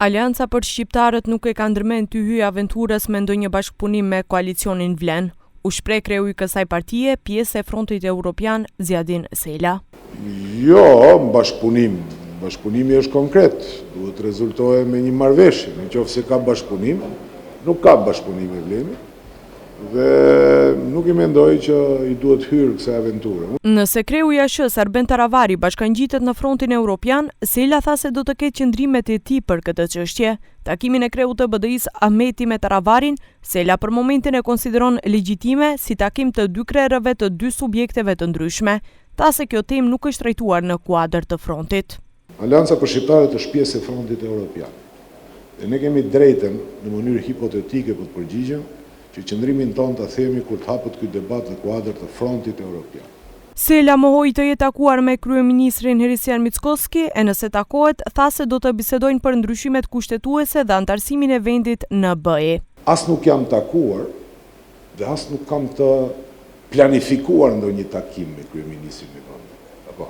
Alianca për shqiptarët nuk e ka ndërmend të hyjë aventurës me ndonjë bashkëpunim me koalicionin Vlen. U shpreh kreu i kësaj partie, pjesë e Frontit Evropian, Zjadin Sela. Jo, bashkëpunim. Bashkëpunimi është konkret. Duhet të rezultojë me një marrëveshje. Nëse ka bashkëpunim, nuk ka bashkëpunim me Vlenin. Dhe nuk i mendoj që i duhet hyrë kësaj aventure. Nëse kreu i ASH-s Arben Taravari bashkangjitet në Frontin Evropian, Sela tha se do të ketë qëndrimet e tij për këtë çështje. Takimin e kreut të BDI-s Ahmeti me Taravarin, Sela për momentin e konsideron legjitime si takim të dy krerëve të dy subjekteve të ndryshme. Tha se kjo temë nuk është trajtuar në kuadër të Frontit. Alianca për shqiptarët është pjesë e Frontit Evropian. Dhe ne kemi drejtën në mënyrë hipotetike për të përgjigjem që qëndrimin tonë të themi kur të hapët këtë debat në kuadër të Frontit Evropian. Sela mohoi të jetë takuar me kryeministrin Hristjan Mickoski e nëse takohet, tha se do të bisedojnë për ndryshimet kushtetuese dhe antarësimin e vendit në BE. As nuk jam takuar dhe as nuk kam të planifikuar ndonjë takim me kryeministrin Mickoski. Apo.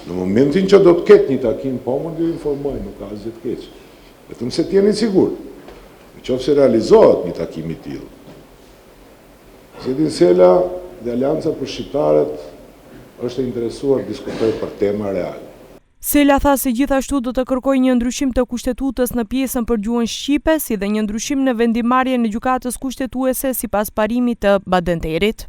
Në momentin që do të ketë një takim, po më do informoj, nuk ka asgjë të keq. Vetëm se t'jeni sigurt. Nëse realizohet një takim i tillë. Zjadin Sela dhe Alianca për shqiptarët është e interesuar të diskutojë për tema reale. Sela tha se gjithashtu do të kërkojë një ndryshim të kushtetutës në pjesën për gjuhën shqipe, si dhe një ndryshim në vendimarrjen e gjykatës kushtetuese sipas parimit të Badenterit.